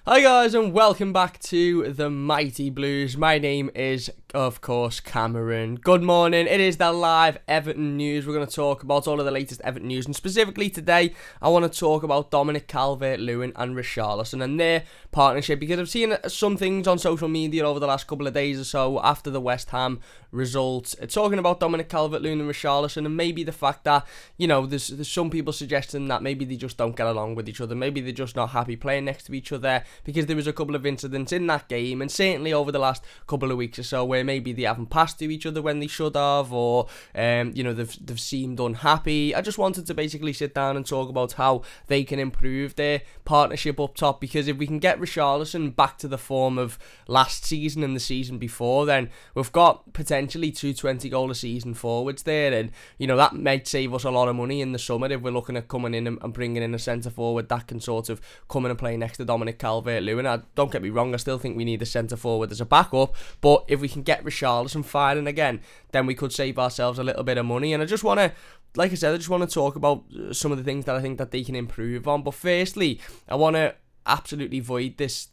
Hi guys and welcome back to the Mighty Blues. My name is, of course, Cameron. Good morning. It is the live Everton news. We're going to talk about all of the latest Everton news, and specifically today I want to talk about Dominic Calvert-Lewin and Richarlison and their partnership, because I've seen some things on social media over the last couple of days or so after the West Ham results talking about Dominic Calvert-Lewin and Richarlison, and maybe the fact that, you know, there's some people suggesting that maybe they just don't get along with each other, maybe they're just not happy playing next to each other, because there was a couple of incidents in that game, and certainly over the last couple of weeks or so, where maybe they haven't passed to each other when they should have, or they've seemed unhappy. I just wanted to basically sit down and talk about how they can improve their partnership up top, because if we can get Richarlison back to the form of last season and the season before, then we've got potentially two 20-goal a season forwards there, and that might save us a lot of money in the summer if we're looking at coming in and bringing in a centre forward that can sort of come in and play next to Dominic Calvert-Lewin. Don't get me wrong, I still think we need a centre forward as a backup, but if we can get Richarlison firing again, then we could save ourselves a little bit of money. And I just want to, like I said, talk about some of the things that I think that they can improve on. But firstly, I want to absolutely void this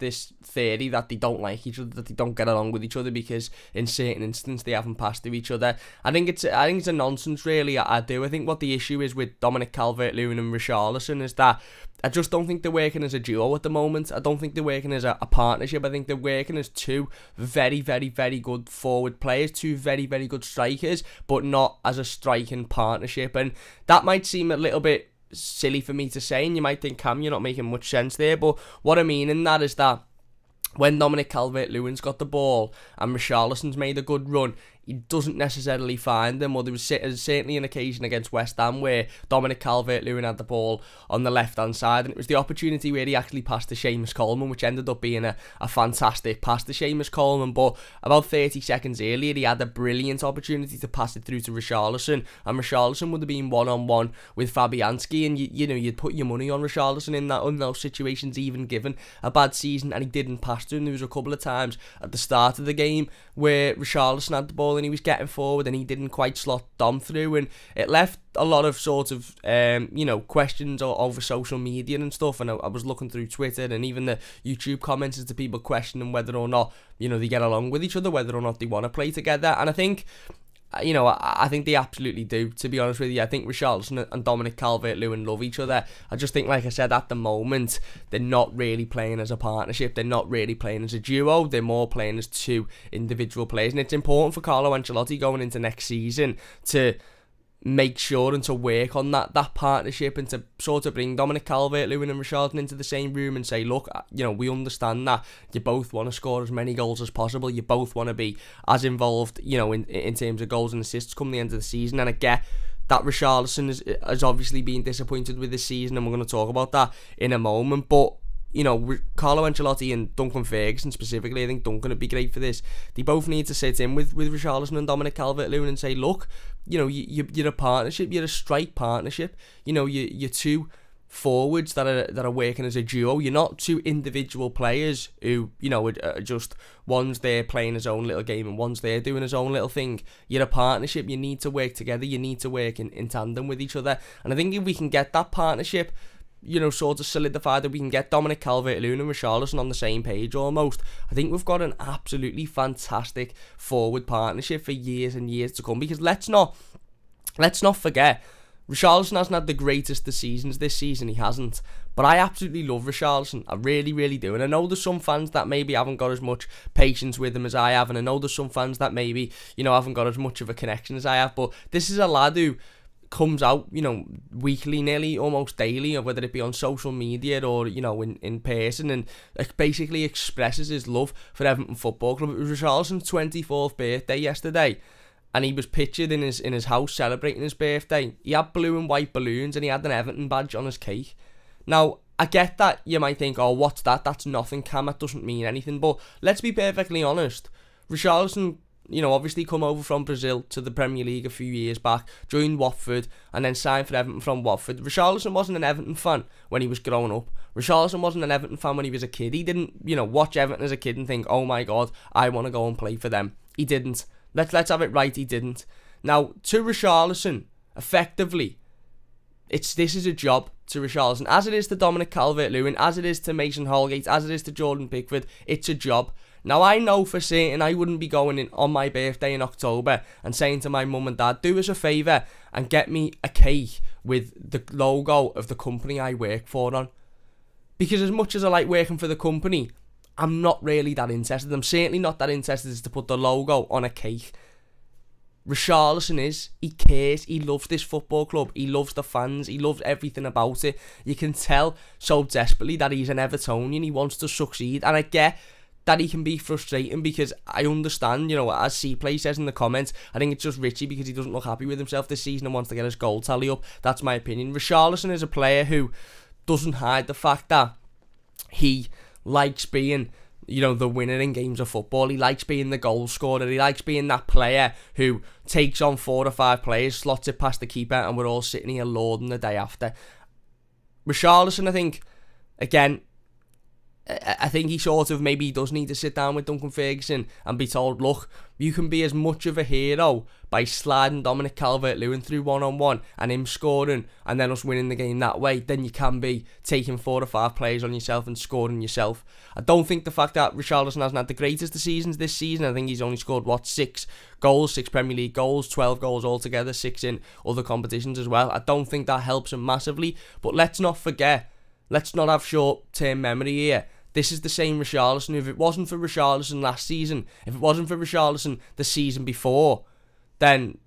theory that they don't like each other, that they don't get along with each other because in certain instances they haven't passed to each other. I think it's a nonsense, really. I do. I think what the issue is with Dominic Calvert-Lewin and Richarlison is that I just don't think they're working as a duo at the moment. I don't think they're working as a partnership. I think they're working as two very, very, very good forward players, two very, very good strikers, but not as a striking partnership. And that might seem a little bit silly for me to say, and you might think, Cam, you're not making much sense there, but what I mean in that is that when Dominic Calvert-Lewin's got the ball and Richarlison's made a good run, he doesn't necessarily find them. Or there was certainly an occasion against West Ham where Dominic Calvert-Lewin had the ball on the left-hand side, and it was the opportunity where he actually passed to Seamus Coleman, which ended up being a fantastic pass to Seamus Coleman. But about 30 seconds earlier, he had a brilliant opportunity to pass it through to Richarlison, and Richarlison would have been one-on-one with Fabianski, and you'd put your money on Richarlison in those situations, even given a bad season, and he didn't pass to him. There was a couple of times at the start of the game where Richarlison had the ball and he was getting forward and he didn't quite slot Dom through, and it left a lot of sort of questions over social media and stuff. And I was looking through Twitter and even the YouTube comments as to people questioning whether or not they get along with each other, whether or not they want to play together. And I think I think they absolutely do, to be honest with you. I think Richarlison and Dominic Calvert-Lewin love each other. I just think, like I said, at the moment, they're not really playing as a partnership. They're not really playing as a duo. They're more playing as two individual players. And it's important for Carlo Ancelotti going into next season to make sure and to work on that partnership, and to sort of bring Dominic Calvert-Lewin and Richarlison into the same room and say, look, we understand that you both want to score as many goals as possible, you both want to be as involved in terms of goals and assists come the end of the season. And I get that Richarlison has obviously been disappointed with this season, and we're going to talk about that in a moment, but Carlo Ancelotti and Duncan Ferguson specifically, I think Duncan would be great for this. They both need to sit in with Richarlison and Dominic Calvert-Lewin and say, look, you're a partnership, you're a strike partnership. You're two forwards that are working as a duo. You're not two individual players who are just one's there playing his own little game and one's there doing his own little thing. You're a partnership. You need to work together. You need to work in tandem with each other. And I think if we can get that partnership sort of solidified, that we can get Dominic Calvert-Lewin and Richarlison on the same page almost, I think we've got an absolutely fantastic forward partnership for years and years to come. Because let's not forget, Richarlison hasn't had the greatest of seasons this season, he hasn't, but I absolutely love Richarlison, I really, really do. And I know there's some fans that maybe haven't got as much patience with him as I have, and I know there's some fans that maybe haven't got as much of a connection as I have, but this is a lad who comes out, weekly, nearly almost daily, or whether it be on social media or, in person, and basically expresses his love for Everton Football Club. It was Richarlison's 24th birthday yesterday, and he was pictured in his house celebrating his birthday. He had blue and white balloons, and he had an Everton badge on his cake. Now, I get that you might think, oh, what's that? That's nothing, Cam, that doesn't mean anything. But let's be perfectly honest. Richarlison obviously come over from Brazil to the Premier League a few years back, joined Watford, and then signed for Everton from Watford. Richarlison wasn't an Everton fan when he was growing up. Richarlison wasn't an Everton fan when he was a kid. He didn't, watch Everton as a kid and think, oh my God, I want to go and play for them. He didn't. Let's have it right, he didn't. Now, to Richarlison, effectively, This is a job to Richarlison, as it is to Dominic Calvert-Lewin, as it is to Mason Holgate, as it is to Jordan Pickford. It's a job. Now, I know for certain I wouldn't be going in on my birthday in October and saying to my mum and dad, do us a favour and get me a cake with the logo of the company I work for on. Because as much as I like working for the company, I'm not really that interested. I'm certainly not that interested as to put the logo on a cake. Richarlison is. He cares. He loves this football club. He loves the fans. He loves everything about it. You can tell so desperately that he's an Evertonian. He wants to succeed. And I get that he can be frustrating, because I understand, as C-Play says in the comments, I think it's just Richie because he doesn't look happy with himself this season and wants to get his goal tally up. That's my opinion. Richarlison is a player who doesn't hide the fact that he likes being, the winner in games of football. He likes being the goal scorer. He likes being that player who takes on 4 or 5 players, slots it past the keeper, and we're all sitting here lauding the day after. Richarlison, I think, again, I think he sort of maybe does need to sit down with Duncan Ferguson and be told, look, you can be as much of a hero by sliding Dominic Calvert-Lewin through one-on-one and him scoring and then us winning the game that way, than you can be taking 4 or 5 players on yourself and scoring yourself. I don't think the fact that Richarlison hasn't had the greatest of seasons this season, I think he's only scored, 6 goals, 6 Premier League goals, 12 goals altogether, 6 in other competitions as well. I don't think that helps him massively, but let's not forget, let's not have short-term memory here. This is the same Richarlison. If it wasn't for Richarlison last season, if it wasn't for Richarlison the season before, then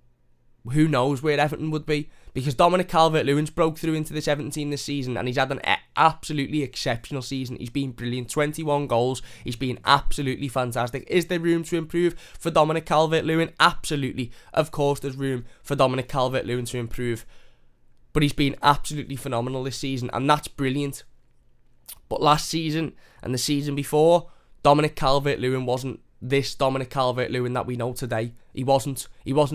who knows where Everton would be? Because Dominic Calvert-Lewin's broke through into this Everton team this season, and he's had an absolutely exceptional season. He's been brilliant. 21 goals. He's been absolutely fantastic. Is there room to improve for Dominic Calvert-Lewin? Absolutely. Of course there's room for Dominic Calvert-Lewin to improve. But he's been absolutely phenomenal this season, and that's brilliant. But last season and the season before, Dominic Calvert-Lewin wasn't this Dominic Calvert-Lewin that we know today. He wasn't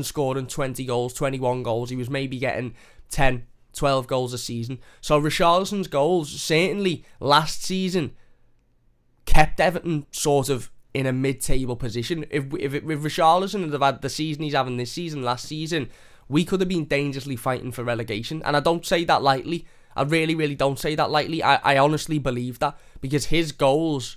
scoring 20 goals, 21 goals. He was maybe getting 10, 12 goals a season. So Richarlison's goals, certainly last season, kept Everton sort of in a mid-table position. If Richarlison had had the season he's having this season, last season, we could have been dangerously fighting for relegation. And I don't say that lightly. I really, really don't say that lightly. I honestly believe that, because his goals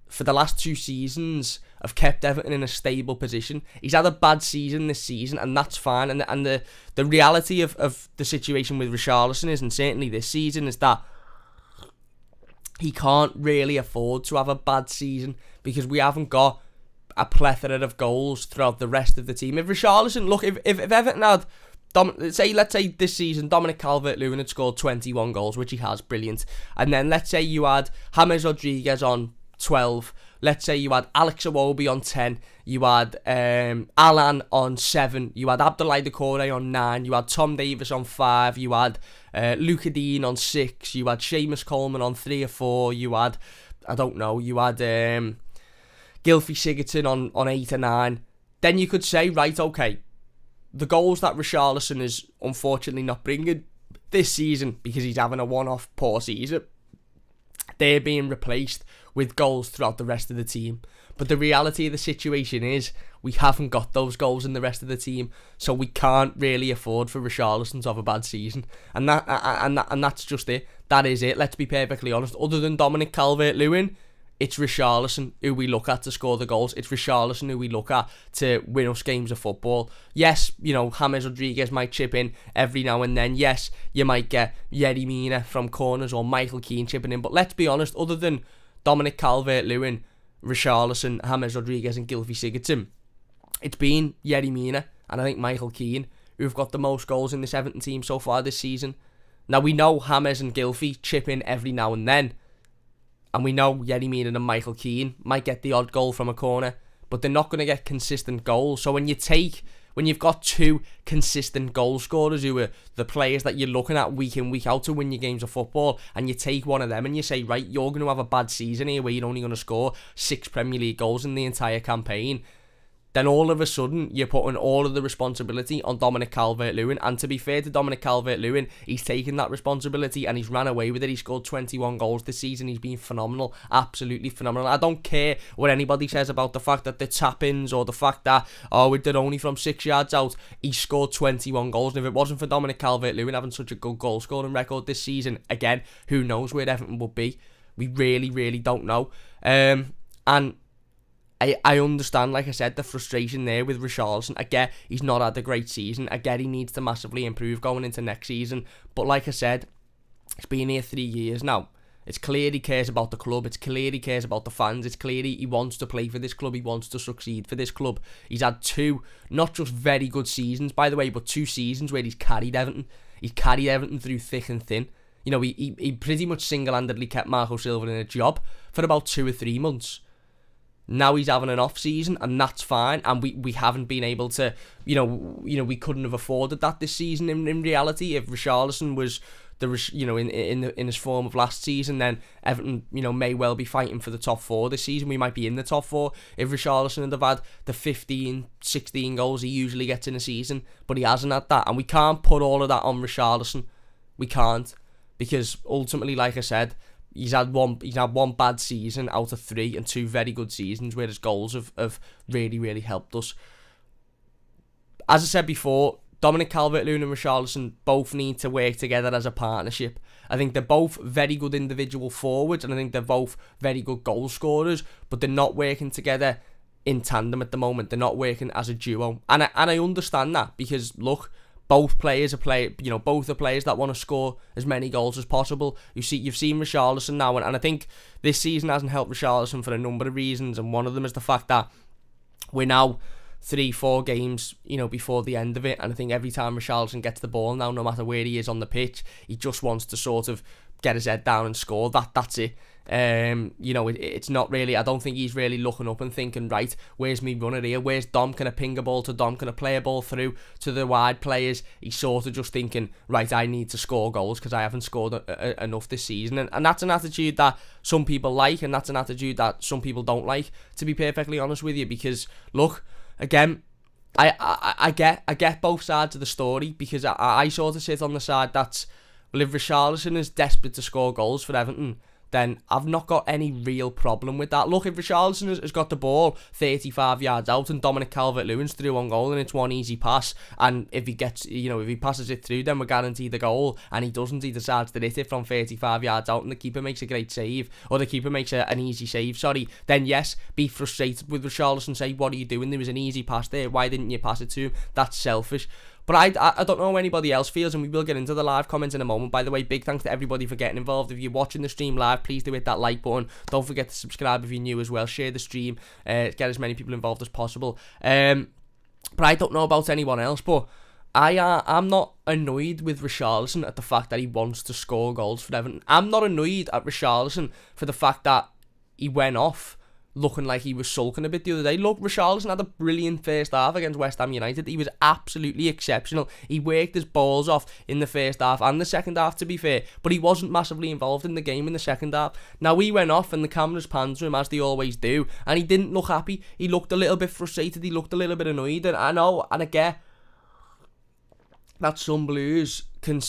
for the last 2 seasons have kept Everton in a stable position. He's had a bad season this season, and that's fine. And the reality of the situation with Richarlison is, and certainly this season, is that he can't really afford to have a bad season, because we haven't got a plethora of goals throughout the rest of the team. If Richarlison, look, if Everton had, let's say this season Dominic Calvert-Lewin had scored 21 goals, which he has, brilliant. And then let's say you had James Rodriguez on 12. Let's say you had Alex Iwobi on 10. You had Alan on 7. You had Abdoulaye Doucouré on 9. You had Tom Davis on 5. You had Luca Dean on 6. You had Seamus Coleman on 3 or 4. You had, you had Gylfi Sigurdsson on 8 or 9. Then you could say, right, okay, the goals that Richarlison is unfortunately not bringing this season, because he's having a one-off poor season, they're being replaced with goals throughout the rest of the team. But the reality of the situation is we haven't got those goals in the rest of the team, so we can't really afford for Richarlison to have a bad season. And that's just it. That is it. Let's be perfectly honest. Other than Dominic Calvert-Lewin, it's Richarlison who we look at to score the goals. It's Richarlison who we look at to win us games of football. Yes, James Rodriguez might chip in every now and then. Yes, you might get Yerry Mina from corners or Michael Keane chipping in. But let's be honest, other than Dominic Calvert-Lewin, Richarlison, James Rodriguez and Gylfi Sigurdsson, it's been Yerry Mina and I think Michael Keane who've got the most goals in this Everton team so far this season. Now, we know James and Gylfi chip in every now and then, and we know Yerry Mina and Michael Keane might get the odd goal from a corner, but they're not going to get consistent goals. So when you've got 2 consistent goal scorers who are the players that you're looking at week in, week out to win your games of football, and you take one of them and you say, right, you're going to have a bad season here where you're only going to score 6 Premier League goals in the entire campaign, then all of a sudden you're putting all of the responsibility on Dominic Calvert-Lewin. And to be fair to Dominic Calvert-Lewin, he's taken that responsibility and he's ran away with it. He scored 21 goals this season. He's been phenomenal, absolutely phenomenal. I don't care what anybody says about the fact that the tap-ins or the fact that, they're only from 6 yards out. He scored 21 goals, and if it wasn't for Dominic Calvert-Lewin having such a good goal-scoring record this season, again, who knows where Everton would be. We really, really don't know. And I understand, like I said, the frustration there with Richarlison. I get he's not had a great season. I get he needs to massively improve going into next season. But like I said, he's been here 3 years now. It's clear he cares about the club. It's clear he cares about the fans. It's clear he wants to play for this club. He wants to succeed for this club. He's had 2, not just very good seasons, by the way, but 2 seasons where he's carried Everton. He carried Everton through thick and thin. You know, he pretty much single-handedly kept Marco Silva in a job for about 2 or 3 months. Now he's having an off season, and that's fine. And we haven't been able to, we couldn't have afforded that this season. In reality, if Richarlison was in his form of last season, then Everton, may well be fighting for the top 4 this season. We might be in the top 4 if Richarlison had have had the 15, 16 goals he usually gets in a season, but he hasn't had that, and we can't put all of that on Richarlison. We can't, because ultimately, like I said, He's had one bad season out of 3 and 2 very good seasons where his goals have really, really helped us. As I said before, Dominic Calvert-Lewin and Richarlison both need to work together as a partnership. I think they're both very good individual forwards, and I think they're both very good goal scorers, but they're not working together in tandem at the moment. They're not working as a duo. And I understand that, because look, both players are both are players that want to score as many goals as possible. You've seen Richarlison now, and I think this season hasn't helped Richarlison for a number of reasons, and one of them is the fact that we're now 3-4 games, before the end of it, and I think every time Richarlison gets the ball now, no matter where he is on the pitch, he just wants to sort of get his head down and score. That's it. It's not really, I don't think he's really looking up and thinking, right, where's me runner here? Where's Dom? Can I ping a ball to Dom? Can I play a ball through to the wide players? He's sort of just thinking, right, I need to score goals because I haven't scored enough this season. And that's an attitude that some people like, and that's an attitude that some people don't like, to be perfectly honest with you, because, look, again, I get both sides of the story, because I sort of sit on the side that's, well, if Richarlison is desperate to score goals for Everton, then I've not got any real problem with that. Look, if Richarlison has got the ball 35 yards out and Dominic Calvert-Lewin's through on goal and it's one easy pass, and if he passes it through, then we're guaranteed the goal, and he doesn't, he decides to hit it from 35 yards out and the keeper makes a great save, or the keeper makes an easy save, then yes, be frustrated with Richarlison, say, what are you doing? There was an easy pass there, why didn't you pass it to him? That's selfish. But I don't know how anybody else feels, and we will get into the live comments in a moment. By the way, big thanks to everybody for getting involved. If you're watching the stream live, please do hit that like button. Don't forget to subscribe if you're new as well. Share the stream, get as many people involved as possible. But I don't know about anyone else, but I'm not annoyed with Richarlison at the fact that he wants to score goals for Everton. I'm not annoyed at Richarlison for the fact that he went off looking like he was sulking a bit the other day. Look, Richarlison had a brilliant first half against West Ham United. He was absolutely exceptional. He worked his balls off in the first half and the second half, to be fair, but he wasn't massively involved in the game in the second half. Now, he went off and the cameras panned to him, as they always do, and he didn't look happy. He looked a little bit frustrated. He looked a little bit annoyed, and I know, and I get that some Blues can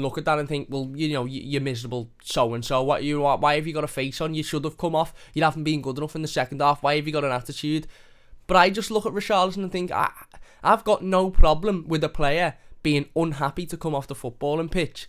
look at that and think, well, you're miserable so-and-so. Why have you got a face on? You should have come off. You haven't been good enough in the second half. Why have you got an attitude? But I just look at Richarlison and think, I've got no problem with a player being unhappy to come off the footballing pitch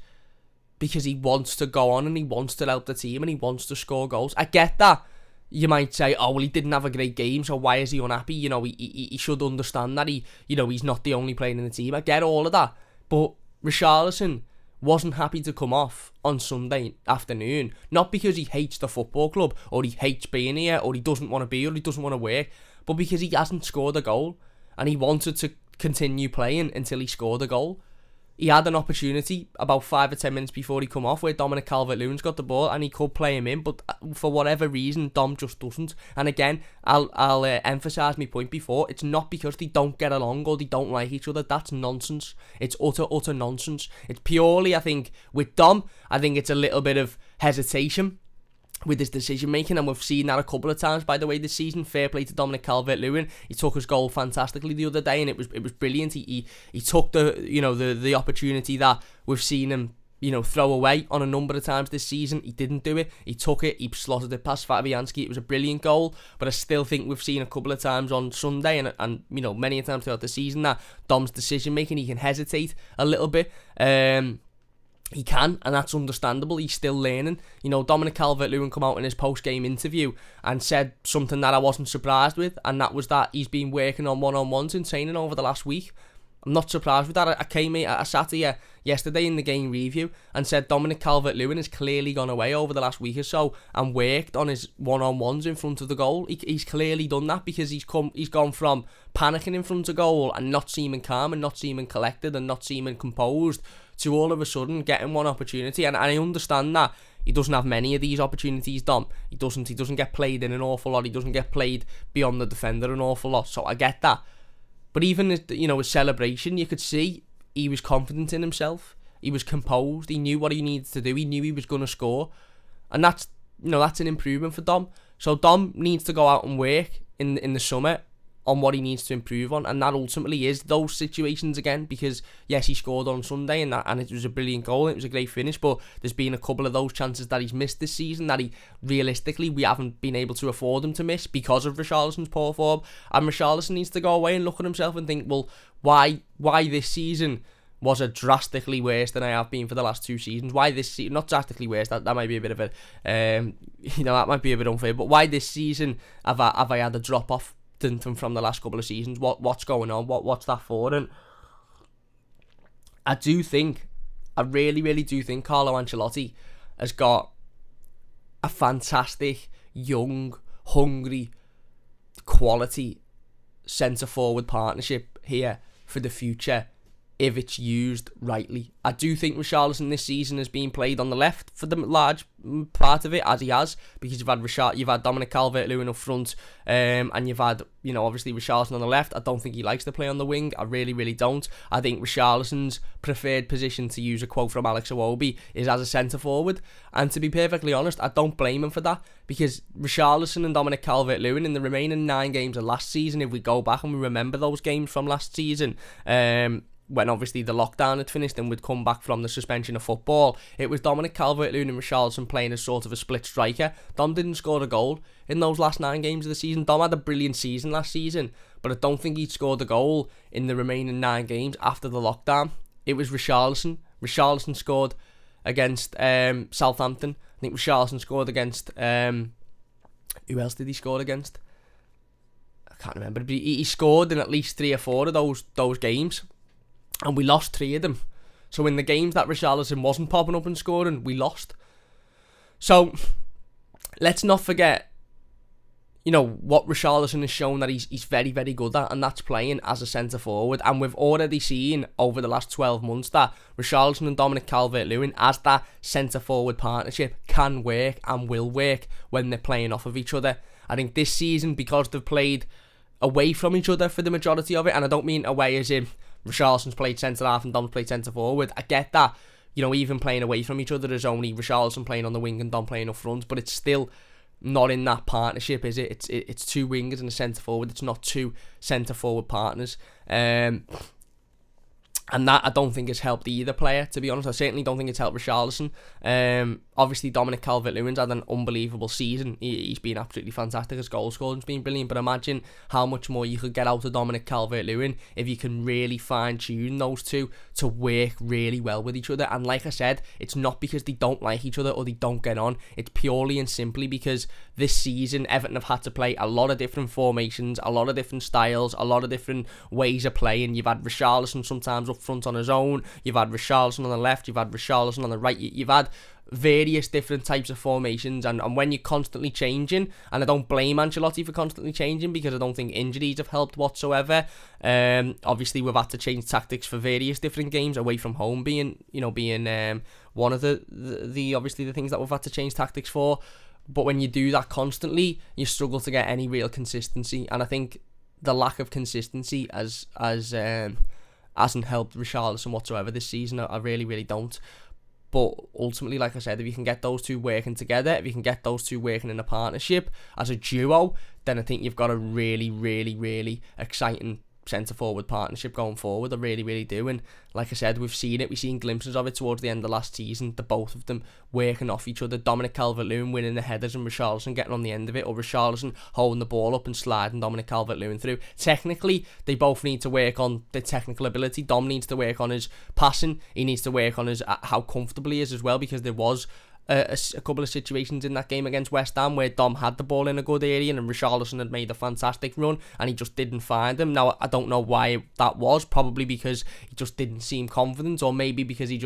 because he wants to go on and he wants to help the team and he wants to score goals. I get that. You might say, oh, well, he didn't have a great game, so why is he unhappy? He should understand that he's not the only player in the team. I get all of that. But Richarlison wasn't happy to come off on Sunday afternoon, not because he hates the football club, or he hates being here, or he doesn't want to be, or he doesn't want to work, but because he hasn't scored a goal, and he wanted to continue playing until he scored a goal. He had an opportunity about 5 or 10 minutes before he come off where Dominic Calvert-Lewin's got the ball and he could play him in, but for whatever reason, Dom just doesn't. And again, I'll emphasise my point before, it's not because they don't get along or they don't like each other. That's nonsense. It's utter nonsense. It's purely, I think, with Dom, I think it's a little bit of hesitation with his decision making, and we've seen that a couple of times, by the way, this season. Fair play to Dominic Calvert-Lewin. He took his goal fantastically the other day, and it was brilliant. He took the opportunity that we've seen him throw away on a number of times this season. He didn't do it. He took it. He slotted it past Fabianski. It was a brilliant goal, but I still think we've seen a couple of times on Sunday and many times throughout the season that Dom's decision making, he can hesitate a little bit. He can, and that's understandable. He's still learning. Dominic Calvert-Lewin come out in his post-game interview and said something that I wasn't surprised with, and that was that he's been working on one-on-ones in training over the last week. I'm not surprised with that. I sat here yesterday in the game review and said Dominic Calvert-Lewin has clearly gone away over the last week or so and worked on his one-on-ones in front of the goal. He's clearly done that because he's gone from panicking in front of goal and not seeming calm and not seeming collected and not seeming composed to all of a sudden getting one opportunity. And I understand that he doesn't have many of these opportunities, Dom. He doesn't get played in an awful lot. He doesn't get played beyond the defender an awful lot. So I get that. But even his celebration, you could see he was confident in himself. He was composed. He knew what he needed to do. He knew he was going to score, and that's an improvement for Dom. So Dom needs to go out and work in the summer on what he needs to improve on, and that ultimately is those situations again. Because yes, he scored on Sunday, and it was a brilliant goal. It was a great finish, but there's been a couple of those chances that he's missed this season that we haven't been able to afford him to miss because of Richarlison's poor form. And Richarlison needs to go away and look at himself and think, well, why this season was a drastically worse than I have been for the last 2 seasons? Why this season, not drastically worse, that might be a bit of a, that might be a bit unfair, but why this season have I had a drop off from the last couple of seasons? What's going on? What's that for? And I really, really do think Carlo Ancelotti has got a fantastic, young, hungry, quality centre-forward partnership here for the future if it's used rightly. I do think Richarlison this season has been played on the left for the large part of it, as he has, because you've had Dominic Calvert-Lewin up front, and you've had obviously Richarlison on the left. I don't think he likes to play on the wing. I really, really don't. I think Richarlison's preferred position, to use a quote from Alex Iwobi, is as a centre forward. And to be perfectly honest, I don't blame him for that, because Richarlison and Dominic Calvert-Lewin in the remaining 9 games of last season, if we go back and we remember those games from last season, when obviously the lockdown had finished and we'd come back from the suspension of football, it was Dominic Calvert-Lewin and Richarlison playing as sort of a split striker. Dom didn't score a goal in those last 9 games of the season. Dom had a brilliant season last season, but I don't think he'd scored a goal in the remaining 9 games after the lockdown. It was Richarlison. Richarlison scored against Southampton. I think Richarlison scored against... who else did he score against? I can't remember. But he scored in at least 3 or 4 of those games. And we lost 3 of them. So in the games that Richarlison wasn't popping up and scoring, we lost. So let's not forget, what Richarlison has shown that he's very, very good at, and that's playing as a centre forward. And we've already seen over the last 12 months that Richarlison and Dominic Calvert-Lewin, as that centre forward partnership, can work and will work when they're playing off of each other. I think this season, because they've played away from each other for the majority of it, and I don't mean away as in Richarlison's played centre-half and Dom's played centre-forward. I get that, even playing away from each other, there's only Richarlison playing on the wing and Dom playing up front, but it's still not in that partnership, is it? It's 2 wingers and a centre-forward. It's not 2 centre-forward partners. And that I don't think has helped either player, to be honest. I certainly don't think it's helped Richarlison. Obviously, Dominic Calvert-Lewin's had an unbelievable season. He's been absolutely fantastic. His goal scoring's been brilliant. But imagine how much more you could get out of Dominic Calvert-Lewin if you can really fine-tune those two to work really well with each other. And like I said, it's not because they don't like each other or they don't get on. It's purely and simply because this season, Everton have had to play a lot of different formations, a lot of different styles, a lot of different ways of playing. You've had Richarlison sometimes up front on his own, you've had Richarlison on the left, you've had Richarlison on the right, you've had various different types of formations, and when you're constantly changing, and I don't blame Ancelotti for constantly changing because I don't think injuries have helped whatsoever. Obviously we've had to change tactics for various different games, away from home being one of the obviously the things that we've had to change tactics for. But when you do that constantly, you struggle to get any real consistency, and I think the lack of consistency hasn't helped Richarlison whatsoever this season. I really, really don't. But ultimately, like I said, if you can get those two working together, if you can get those two working in a partnership as a duo, then I think you've got a really, really, really exciting centre-forward partnership going forward. I really, really do. And like I said, we've seen glimpses of it towards the end of last season, the both of them working off each other. Dominic Calvert-Lewin winning the headers and Richarlison getting on the end of it, or Richarlison holding the ball up and sliding Dominic Calvert-Lewin through. Technically, they both need to work on their technical ability. Dom needs to work on his passing. He needs to work on his how comfortable he is as well, because there was a couple of situations in that game against West Ham where Dom had the ball in a good area and Richarlison had made a fantastic run and he just didn't find him. Now, I don't know why that was. Probably because he just didn't seem confident, or maybe because he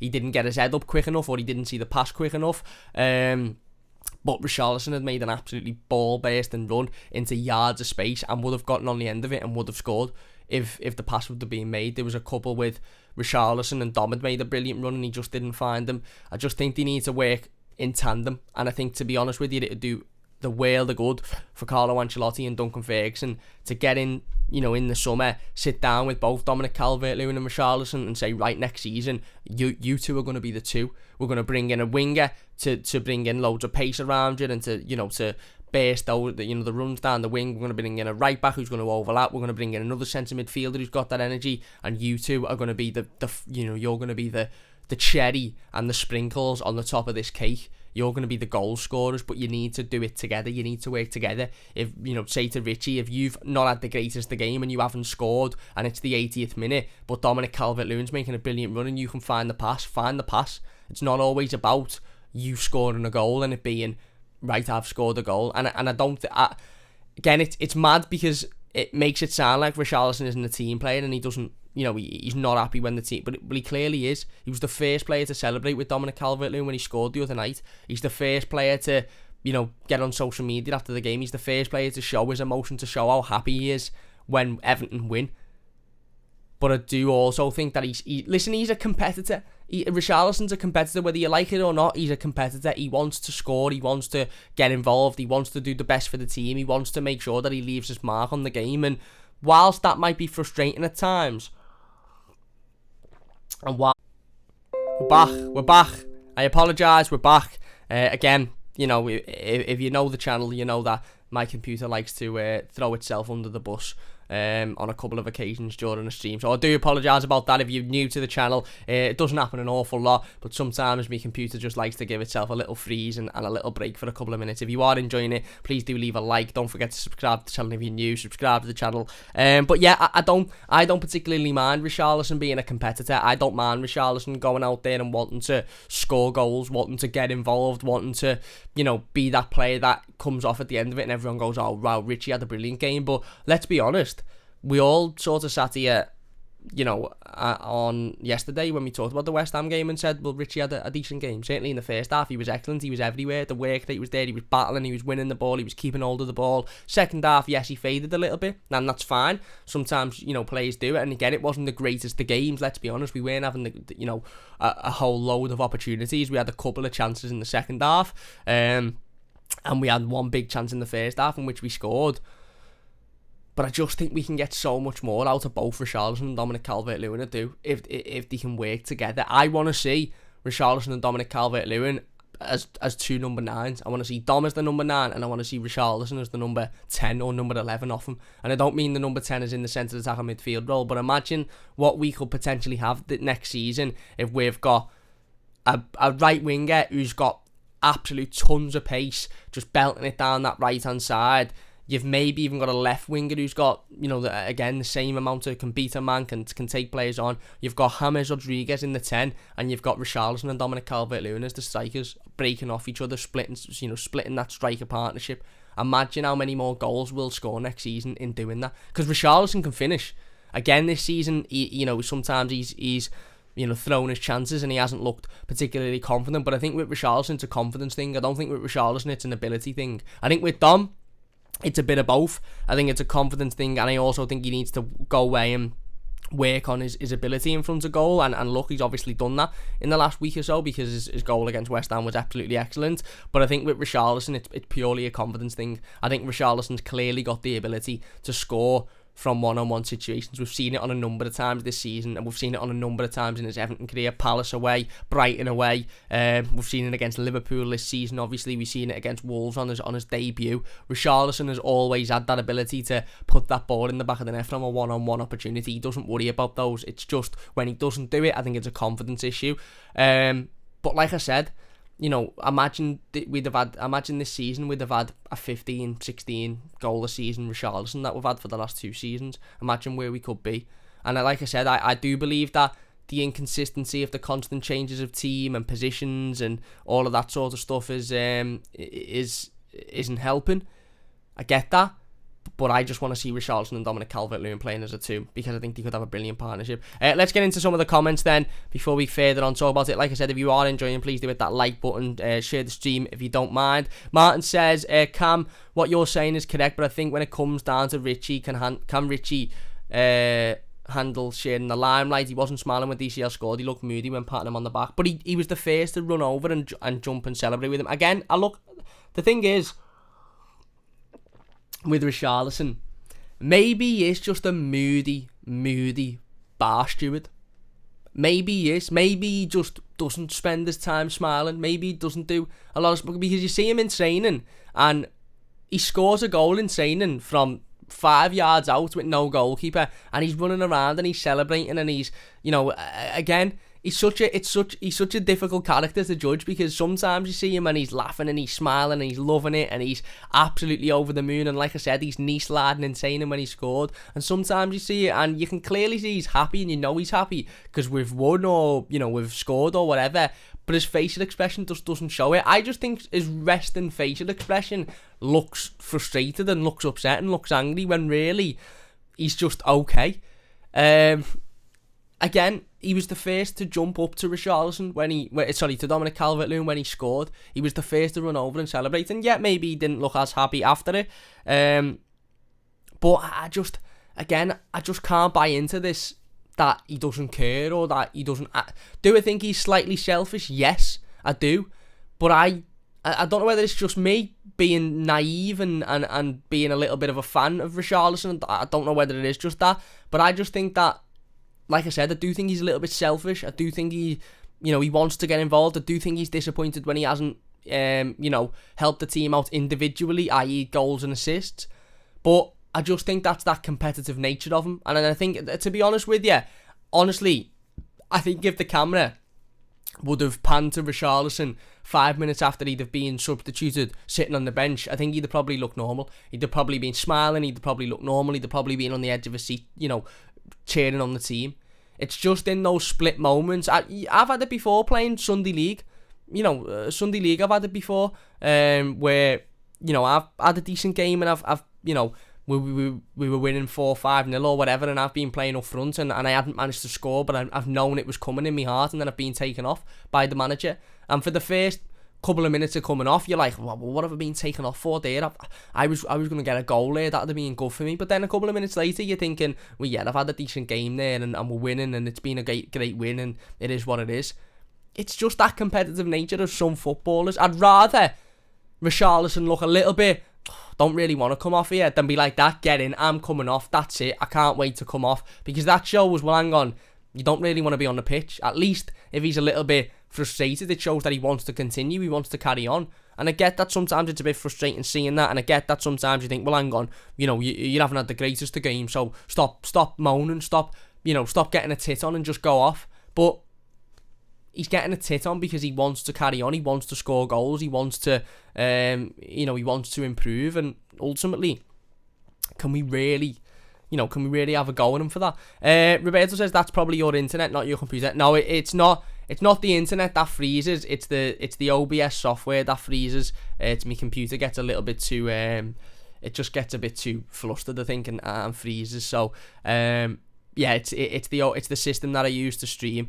didn't get his head up quick enough, or he didn't see the pass quick enough. But Richarlison had made an absolutely ball-bursting run into yards of space and would have gotten on the end of it and would have scored if the pass would have been made. There was a couple with Richarlison and Dom had made a brilliant run and he just didn't find them. I just think they need to work in tandem, and I think, to be honest with you, it would do the world of good for Carlo Ancelotti and Duncan Ferguson to get in, in the summer, sit down with both Dominic Calvert-Lewin and Richarlison and say, right, next season, you two are going to be the two. We're going to bring in a winger to bring in loads of pace around you and to burst out the runs down the wing. We're going to bring in a right back who's going to overlap. We're going to bring in another centre midfielder who's got that energy, and you two are going to be you're going to be the cherry and the sprinkles on the top of this cake. You're going to be the goal scorers, but you need to do it together. You need to work together. If, say to Richie, if you've not had the greatest of the game and you haven't scored and it's the 80th minute, but Dominic Calvert-Lewin's making a brilliant run and you can find the pass. It's not always about you scoring a goal and it being, right, I've scored a goal. And I don't... Again, it's mad because it makes it sound like Richarlison isn't a team player and he doesn't... he's not happy when the team... But he clearly is. He was the first player to celebrate with Dominic Calvert-Lewin when he scored the other night. He's the first player to, get on social media after the game. He's the first player to show his emotion, to show how happy he is when Everton win. But I do also think that he's a competitor. Richarlison's a competitor, whether you like it or not. He's a competitor. He wants to score. He wants to get involved. He wants to do the best for the team. He wants to make sure that he leaves his mark on the game. And whilst that might be frustrating at times, and while we're back. I apologise. We're back again. If you know the channel, you know that my computer likes to throw itself under the bus on a couple of occasions during the stream. So I do apologise about that if you're new to the channel. It doesn't happen an awful lot, but sometimes my computer just likes to give itself a little freeze and a little break for a couple of minutes. If you are enjoying it, please do leave a like. Don't forget to subscribe to the channel if you're new. Subscribe to the channel. But yeah, I don't particularly mind Richarlison being a competitor. I don't mind Richarlison going out there and wanting to score goals, wanting to get involved, wanting to, be that player that comes off at the end of it and everyone goes, oh wow, Richie had a brilliant game. But let's be honest, we all sort of sat here, on yesterday when we talked about the West Ham game and said, well, Richie had a decent game. Certainly in the first half, he was excellent. He was everywhere. The work rate was there. He was battling. He was winning the ball. He was keeping hold of the ball. Second half, yes, he faded a little bit, and that's fine. Sometimes, players do it. And again, it wasn't the greatest of games. Let's be honest. We weren't having a whole load of opportunities. We had a couple of chances in the second half, and we had one big chance in the first half in which we scored. But I just think we can get so much more out of both Richarlison and Dominic Calvert-Lewin if they can work together. I want to see Richarlison and Dominic Calvert-Lewin as two number 9s. I want to see Dom as the number 9 and I want to see Richarlison as the number 10 or number 11 off him. And I don't mean the number 10 is in the centre attacking midfield role, but imagine what we could potentially have next season if we've got a right winger who's got absolute tons of pace, just belting it down that right hand side. You've maybe even got a left winger who's got, the same amount of, can beat a man, can take players on. You've got James Rodriguez in the 10, and you've got Richarlison and Dominic Calvert-Lewin as the strikers, breaking off each other, splitting that striker partnership. Imagine how many more goals we'll score next season in doing that. Because Richarlison can finish. Again, this season, sometimes he's thrown his chances and he hasn't looked particularly confident. But I think with Richarlison, it's a confidence thing. I don't think with Richarlison, it's an ability thing. I think with Dom, it's a bit of both. I think it's a confidence thing, and I also think he needs to go away and work on his ability in front of goal, and look, he's obviously done that in the last week or so because his goal against West Ham was absolutely excellent. But I think with Richarlison, it's purely a confidence thing. I think Richarlison's clearly got the ability to score from one-on-one situations. We've seen it on a number of times this season, and we've seen it on a number of times in his Everton career. Palace away, Brighton away. We've seen it against Liverpool this season. Obviously, we've seen it against Wolves on his debut. Richarlison has always had that ability to put that ball in the back of the net from a one-on-one opportunity. He doesn't worry about those. It's just when he doesn't do it, I think it's a confidence issue. But like I said, you know, imagine this season we'd have had a 15, 16 goal a season Richarlison that we've had for the last 2 seasons. Imagine where we could be. And like I said, I do believe that the inconsistency of the constant changes of team and positions and all of that sort of stuff isn't helping. I get that. But I just want to see Richarlison and Dominic Calvert-Lewin playing as a 2 because I think they could have a brilliant partnership. Let's get into some of the comments then before we further on talk about it. Like I said, if you are enjoying, please do hit that like button, share the stream if you don't mind. Martin says, Cam, what you're saying is correct, but I think when it comes down to Richie, can Richie handle sharing the limelight? He wasn't smiling when DCL scored. He looked moody when patting him on the back, but he was the first to run over and jump and celebrate with him. Again, the thing is, with Richarlison, maybe he is just a moody bar steward. Maybe he is. Maybe he just doesn't spend his time smiling. Maybe he doesn't do a lot of... Because you see him in training, and he scores a goal in training from 5 yards out with no goalkeeper, and he's running around and he's celebrating, and he's, you know, again... He's such a difficult character to judge, because sometimes you see him and he's laughing and he's smiling and he's loving it and he's absolutely over the moon, and like I said, he's knee-sliding and saying when he scored, and sometimes you see it and you can clearly see he's happy, and you know he's happy because we've won or, you know, we've scored or whatever, but his facial expression just doesn't show it. I just think his resting facial expression looks frustrated and looks upset and looks angry when really he's just okay. Again, he was the first to jump up to Richarlison to Dominic Calvert-Lewin when he scored. He was the first to run over and celebrate, and yet maybe he didn't look as happy after it. But I just can't buy into this, that he doesn't care or that he doesn't... Do I think he's slightly selfish? Yes, I do. But I don't know whether it's just me being naive and being a little bit of a fan of Richarlison. I don't know whether it is just that, but I just think that, like I said, I do think he's a little bit selfish. I do think he wants to get involved. I do think he's disappointed when he hasn't, helped the team out individually, i.e. goals and assists. But I just think that's that competitive nature of him. And I think, to be honest with you, honestly, I think if the camera would have panned to Richarlison 5 minutes after he'd have been substituted, sitting on the bench, I think he'd have probably looked normal. He'd have probably been smiling. He'd have probably looked normal. He'd have probably been on the edge of a seat, cheering on the team. It's just in those split moments. I've had it before playing Sunday League. Sunday League, I've had it before, where, I've had a decent game, and I've we were winning 4-5-0 or whatever, and I've been playing up front, and I hadn't managed to score, but I've known it was coming in my heart, and then I've been taken off by the manager. And for the first couple of minutes of coming off, you're like, well, what have I been taken off for there? I was going to get a goal there, that would have been good for me. But then a couple of minutes later, you're thinking, well, yeah, I've had a decent game there, and we're winning, and it's been a great win, and it is what it is. It's just that competitive nature of some footballers. I'd rather Richarlison look a little bit, don't really want to come off here, than be like, that, get in, I'm coming off, that's it, I can't wait to come off. Because that shows, well, hang on, you don't really want to be on the pitch. At least if he's a little bit frustrated, it shows that he wants to continue, he wants to carry on. And I get that sometimes it's a bit frustrating seeing that, and I get that sometimes you think, well, hang on, you haven't had the greatest of games, so stop moaning, stop getting a tit on and just go off. But he's getting a tit on because he wants to carry on, he wants to score goals, he wants to he wants to improve, and ultimately, can we really have a go at him for that? Roberto says that's probably your internet, not your computer. No, it's not. It's not the internet that freezes. It's the OBS software that freezes. It's my computer gets a little bit too. It just gets a bit too flustered, I think, and freezes. So yeah, it's the system that I use to stream.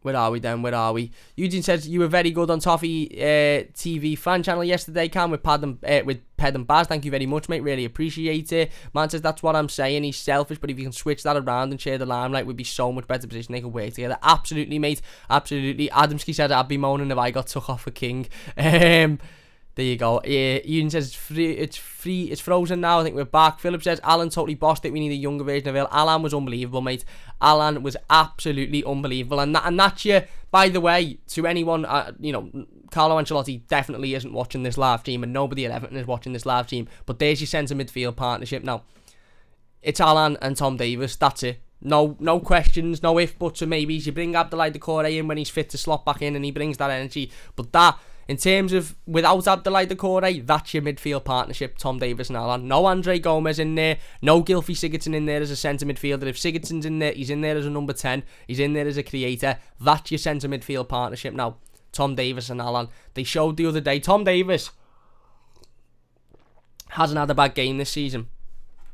Where are we? Eugene says, you were very good on Toffee TV fan channel yesterday, Cam, with Ped and Baz. Thank you very much, mate. Really appreciate it. Man says, that's what I'm saying. He's selfish, but if you can switch that around and share the limelight, we'd be so much better position. They could work together. Absolutely, mate. Absolutely. Adamski said, I'd be moaning if I got took off for King. There you go. Ian says it's frozen now. I think we're back. Philip says Alan totally bossed it. We need a younger version of it. Alan was unbelievable, mate. Alan was absolutely unbelievable, and that's you. By the way, to anyone, Carlo Ancelotti definitely isn't watching this live stream, and nobody at Everton is watching this live stream. But there's your centre midfield partnership now. It's Alan and Tom Davies. That's it. No questions, no if, buts, or maybes. You bring Abdoulaye Doucouré in when he's fit to slot back in, and he brings that energy. But that, in terms of without Abdoulaye Doucouré, that's your midfield partnership, Tom Davies and Alan. No Andre Gomez in there, no Gylfi Sigurdsson in there as a centre midfielder. If Sigurdsson's in there, he's in there as a number 10, he's in there as a creator. That's your centre midfield partnership now, Tom Davies and Alan. They showed the other day, Tom Davies hasn't had a bad game this season.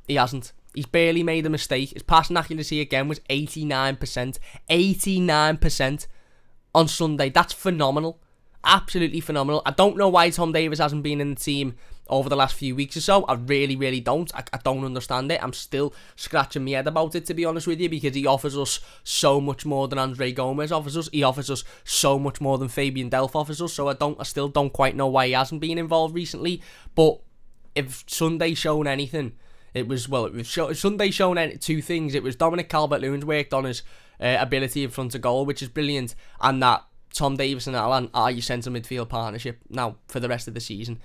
He hasn't. He's barely made a mistake. His passing accuracy again was 89%. 89% on Sunday. That's phenomenal. Absolutely phenomenal. I don't know why Tom Davies hasn't been in the team over the last few weeks or so. I really, really don't. I don't understand it. I'm still scratching my head about it, to be honest with you, because he offers us so much more than Andre Gomez offers us. He offers us so much more than Fabian Delph offers us. So I still don't quite know why he hasn't been involved recently. But if Sunday's shown anything, Sunday shown two things. It was Dominic Calvert-Lewin's worked on his ability in front of goal, which is brilliant, and that Tom Davies and Alan are your centre midfield partnership now for the rest of the season.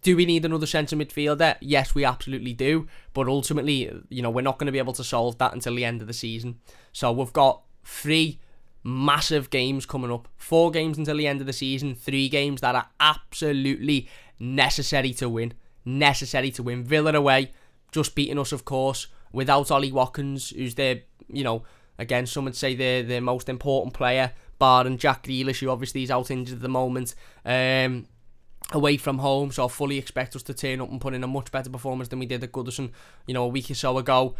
Do we need another centre midfielder? Yes, we absolutely do, but ultimately, we're not going to be able to solve that until the end of the season. So we've got 3 massive games coming up. 4 games until the end of the season, 3 games that are absolutely necessary to win. Villa away, just beating us, of course, without Ollie Watkins, who's their, again, some would say their most important player, barring Jack Grealish, who obviously is out injured at the moment, away from home. So I fully expect us to turn up and put in a much better performance than we did at Goodison, a week or so ago.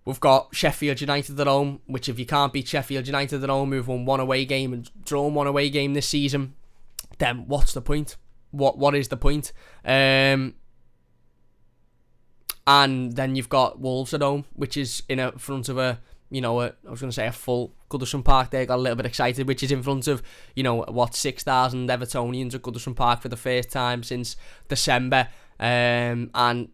We've got Sheffield United at home, which if you can't beat Sheffield United at home, we've won 1 away game and drawn 1 away game this season, then what's the point? What is the point? And then you've got Wolves at home, which is in front of a full Goodison Park there. Got a little bit excited, which is in front of, 6,000 Evertonians at Goodison Park for the first time since December. And,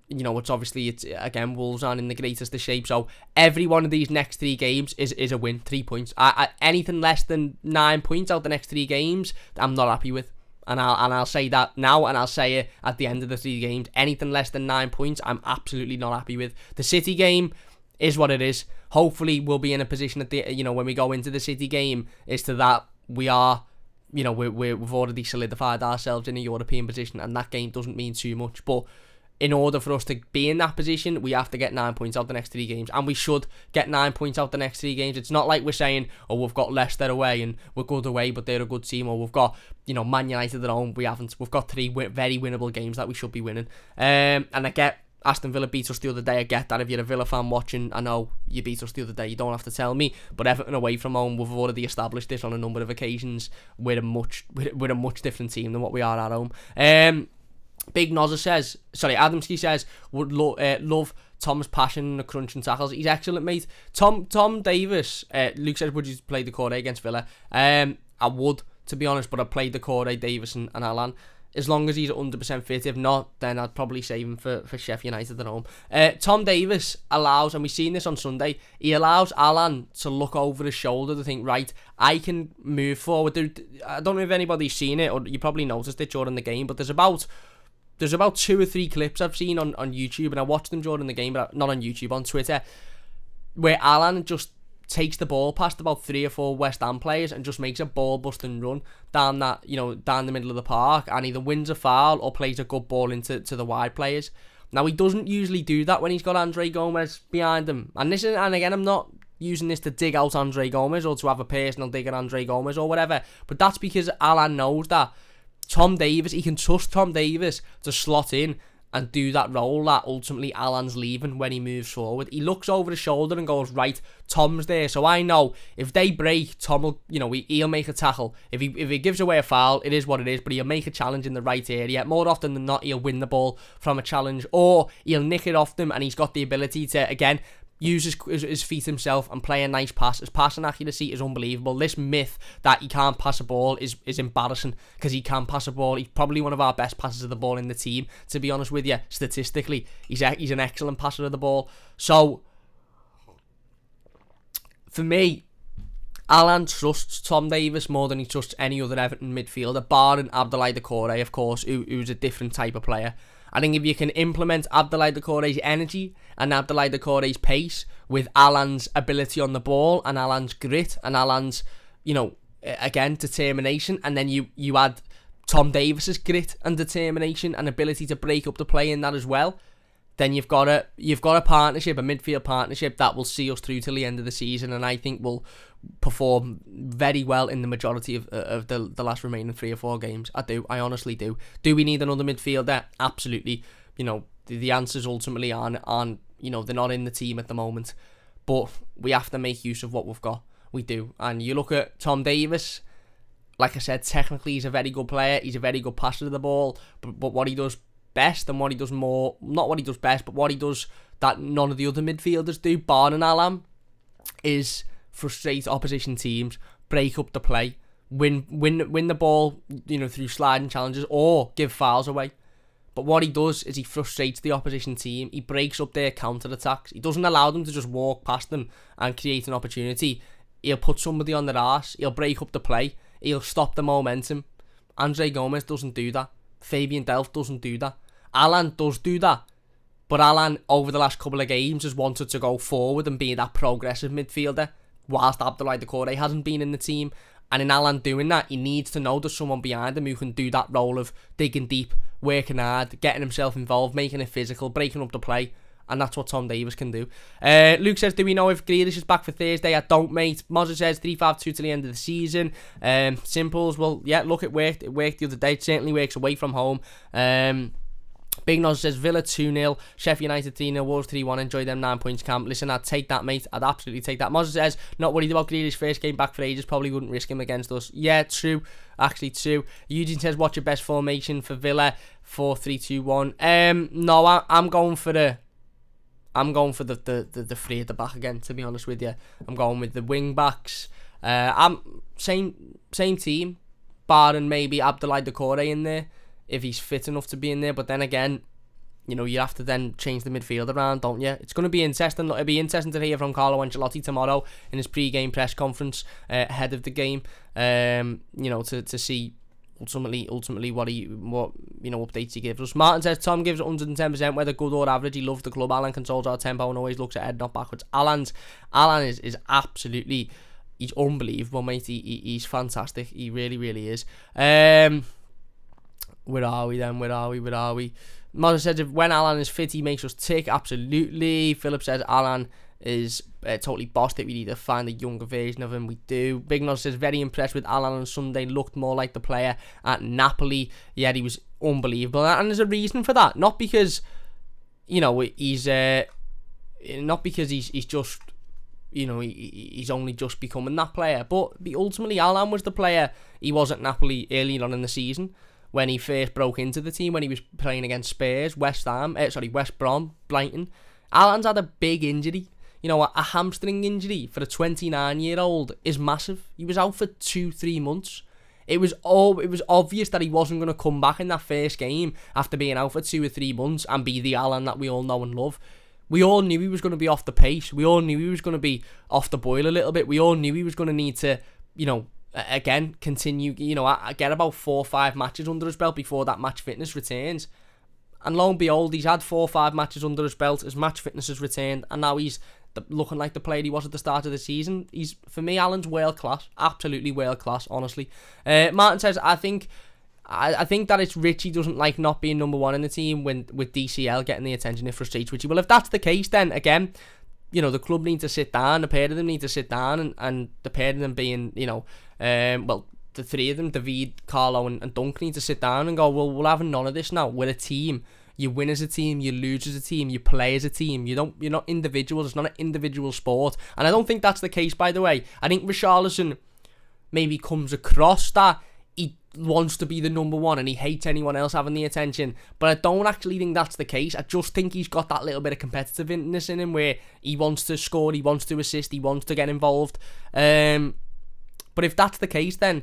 it's again, Wolves aren't in the greatest of shape. So every one of these next 3 games is a win, 3 points. Anything less than 9 points out the next 3 games, I'm not happy with. And I'll say that now, and I'll say it at the end of the 3 games. Anything less than 9 points, I'm absolutely not happy with. The City game is what it is. Hopefully, we'll be in a position at the when we go into the City game, is to that we are, we've already solidified ourselves in a European position, and that game doesn't mean too much. But in order for us to be in that position, we have to get 9 points out the next 3 games, and we should get 9 points out the next 3 games. It's not like we're saying, we've got Leicester away and we're good away, but they're a good team, or we've got, Man United at home. We haven't. We've got 3 very winnable games that we should be winning. And I get Aston Villa beat us the other day. I get that if you're a Villa fan watching, I know you beat us the other day. You don't have to tell me. But Everton away from home, we've already established this on a number of occasions. We're a much different team than what we are at home. Big Nozza says, Adamski says, would love Tom's passion and the crunching tackles. He's excellent, mate. Tom Davies, Luke says, would you play Doucouré against Villa? I would, to be honest, but I'd play Doucouré, Davies and Alan, as long as he's 100% fit. If not, then I'd probably save him for Sheffield United at home. Tom Davies allows, and we've seen this on Sunday, he allows Alan to look over his shoulder to think, right, I can move forward. I don't know if anybody's seen it, or you probably noticed it during the game, but there's about 2 or 3 clips I've seen on YouTube, and I watched them during the game, but not on YouTube, on Twitter, where Alan just takes the ball past about 3 or 4 West Ham players and just makes a ball-busting run down that, down the middle of the park, and either wins a foul or plays a good ball into the wide players. Now, he doesn't usually do that when he's got Andre Gomez behind him. And again, I'm not using this to dig out Andre Gomez or to have a personal dig at Andre Gomez or whatever, but that's because Alan knows that Tom Davies, he can trust Tom Davies to slot in and do that role that ultimately Alan's leaving when he moves forward. He looks over his shoulder and goes, right, Tom's there, so I know if they break, Tom will, he'll make a tackle. If he gives away a foul, it is what it is, but he'll make a challenge in the right area. More often than not, he'll win the ball from a challenge, or he'll nick it off them, and he's got the ability to, again, use his feet himself and play a nice pass. His passing accuracy is unbelievable. This myth that he can't pass a ball is embarrassing, because he can pass a ball. He's probably one of our best passers of the ball in the team, to be honest with you. Statistically, he's an excellent passer of the ball. So, for me, Alan trusts Tom Davies more than he trusts any other Everton midfielder, barring Abdoulaye Doucouré, of course, who's a different type of player. I think if you can implement Abdoulaye Doucouré's energy and Abdoulaye Doucouré's pace with Alan's ability on the ball and Alan's grit and Alan's, again, determination, and then you add Tom Davies's grit and determination and ability to break up the play in that as well, then you've got a partnership, a midfield partnership that will see us through till the end of the season, and I think will perform very well in the majority of the last remaining 3 or 4 games. I honestly do. Do we need another midfielder? Absolutely. The answers ultimately aren't they're not in the team at the moment, but we have to make use of what we've got. We do. And you look at Tom Davies, like I said, technically he's a very good player. He's a very good passer of the ball, but what he does best and what he does more, not what he does best, but what he does that none of the other midfielders do, barring Alan, is frustrate opposition teams, break up the play, win the ball, through sliding challenges, or give fouls away. But what he does is he frustrates the opposition team. He breaks up their counter-attacks. He doesn't allow them to just walk past them and create an opportunity. He'll put somebody on their arse. He'll break up the play. He'll stop the momentum. Andre Gomez doesn't do that. Fabian Delph doesn't do that. Alan does do that. But Alan, over the last couple of games, has wanted to go forward and be that progressive midfielder, whilst Abdoulaye Doucouré hasn't been in the team. And in Alan doing that, he needs to know there's someone behind him who can do that role of digging deep, working hard, getting himself involved, making it physical, breaking up the play. And that's what Tom Davies can do. Luke says, do we know if Grealish is back for Thursday? I don't, mate. Mozza says 3-5-2 till the end of the season. Simples, well, yeah, look, it worked. It worked the other day. It certainly works away from home. Big Nose says Villa 2-0, Sheffield United 3-0, Wolves 3-1. Enjoy them 9 points, Camp. Listen, I'd take that, mate. I'd absolutely take that. Mozza says, not worried about Grealish first game back for ages. Probably wouldn't risk him against us. Yeah, true. Actually, true. Eugene says, what's your best formation for Villa? 4-3-2-1. No, I'm going for the three at the back again, to be honest with you. I'm going with the wing backs. I'm same team, barring maybe Abdoulaye Doucouré in there, if he's fit enough to be in there. But then again, you have to then change the midfield around, don't you? It's going to be interesting. It'll be interesting to hear from Carlo Ancelotti tomorrow in his pre-game press conference ahead of the game. To see ultimately what updates he gives us. Martin says Tom gives it 110%, whether good or average. He loves the club. Alan controls our tempo and always looks ahead, not backwards. Alan is absolutely, he's unbelievable, mate. He's fantastic. He really, really is. Where are we then? Where are we? Mother says when Alan is fit, he makes us tick. Absolutely. Philip says Alan is totally bossed it. We need to find a younger version of him. We do. Big Nose says very impressed with Alan on Sunday. Looked more like the player at Napoli. Yeah, he was unbelievable, and there's a reason for that. Not because he's just he's only just becoming that player, but ultimately Alan was the player he was at Napoli early on in the season when he first broke into the team, when he was playing against Spurs, West Brom, Brighton. Alan's had a big injury. A hamstring injury for a 29-year-old is massive. He was out for 2-3 months. It was obvious that he wasn't going to come back in that first game after being out for 2 or 3 months and be the Alan that we all know and love. We all knew he was going to be off the pace. We all knew he was going to be off the boil a little bit. We all knew he was going to need to, again, continue, get about 4 or 5 matches under his belt before that match fitness returns. And lo and behold, he's had 4 or 5 matches under his belt, his match fitness has returned, and now he's looking like the player he was at the start of the season. For me, Alan's world class, absolutely world class, honestly. Martin says, I think that it's Richie doesn't like not being number 1 in the team with DCL getting the attention, it frustrates Richie. Well, if that's the case, then again, the club need to sit down, the pair of them need to sit down, and the pair of them being, the 3 of them, David, Carlo and Duncan, need to sit down and go, well, we'll have none of this now. We're a team. You win as a team, you lose as a team, you play as a team. You're not individuals. It's not an individual sport. And I don't think that's the case, by the way. I think Richarlison maybe comes across that he wants to be the number one and he hates anyone else having the attention. But I don't actually think that's the case. I just think he's got that little bit of competitiveness in him where he wants to score, he wants to assist, he wants to get involved. But if that's the case, then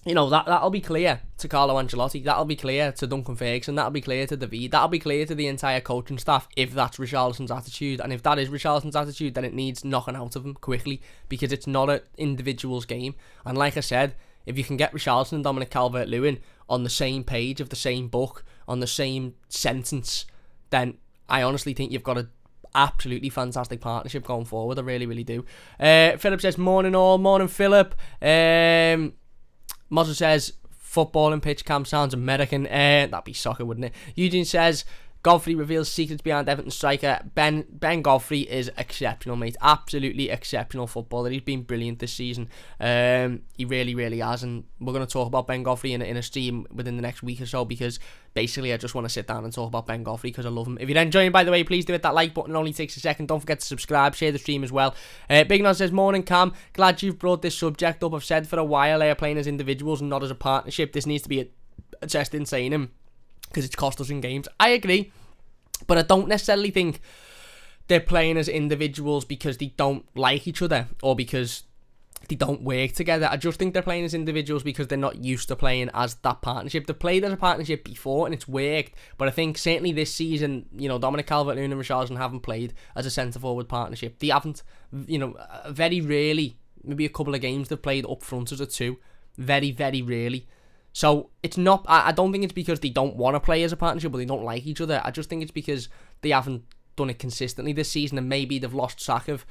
that'll be clear to Carlo Ancelotti. That'll be clear to Duncan Ferguson. That'll be clear to David. That'll be clear to the entire coaching staff if that's Richarlison's attitude. And if that is Richarlison's attitude, then it needs knocking out of him quickly because it's not an individual's game. And like I said, if you can get Richarlison and Dominic Calvert-Lewin on the same page of the same book, on the same sentence, then I honestly think you've got a absolutely fantastic partnership going forward. I really, really do. Philip says, morning all. Morning, Philip. Mozza says, football and pitch cam sounds American. That'd be soccer, wouldn't it? Eugene says, Godfrey reveals secrets behind Everton striker. Ben Godfrey is exceptional, mate. Absolutely exceptional footballer. He's been brilliant this season. He really, really has. And we're going to talk about Ben Godfrey in a stream within the next week or so because basically I just want to sit down and talk about Ben Godfrey because I love him. If you're enjoying, by the way, please do hit that like button. It only takes a second. Don't forget to subscribe. Share the stream as well. Big Nod says, morning, Cam. Glad you've brought this subject up. I've said for a while they are playing as individuals and not as a partnership. This needs to be a test in saying him because it's cost us in games. I agree, but I don't necessarily think they're playing as individuals because they don't like each other or because they don't work together. I just think they're playing as individuals because they're not used to playing as that partnership. They've played as a partnership before and it's worked, but I think certainly this season, Dominic Calvert-Lewin and Richarlison haven't played as a centre-forward partnership. They haven't, very rarely, maybe a couple of games they've played up front as a two. Very, very rarely. So it's not, I don't think it's because they don't want to play as a partnership or they don't like each other. I just think it's because they haven't done it consistently this season and maybe they've lost track of,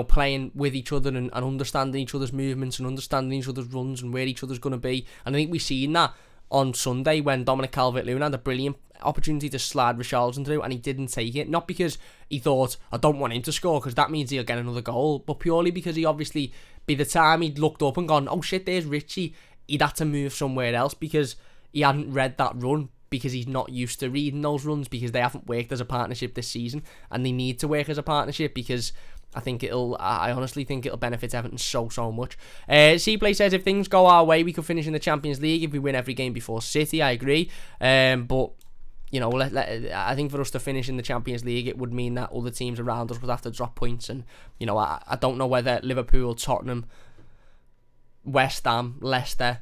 playing with each other and understanding each other's movements and understanding each other's runs and where each other's going to be. And I think we've seen that on Sunday when Dominic Calvert-Lewin had a brilliant opportunity to slide Richarlison through and he didn't take it. Not because he thought, I don't want him to score because that means he'll get another goal, but purely because he obviously, by the time he'd looked up and gone, oh shit, there's Richie, he'd had to move somewhere else because he hadn't read that run because he's not used to reading those runs because they haven't worked as a partnership this season and they need to work as a partnership because I honestly think it'll benefit Everton so much. C-Play says, if things go our way, we could finish in the Champions League if we win every game before City. I agree. But, I think for us to finish in the Champions League, it would mean that other teams around us would have to drop points. And, I don't know whether Liverpool, Tottenham, West Ham, Leicester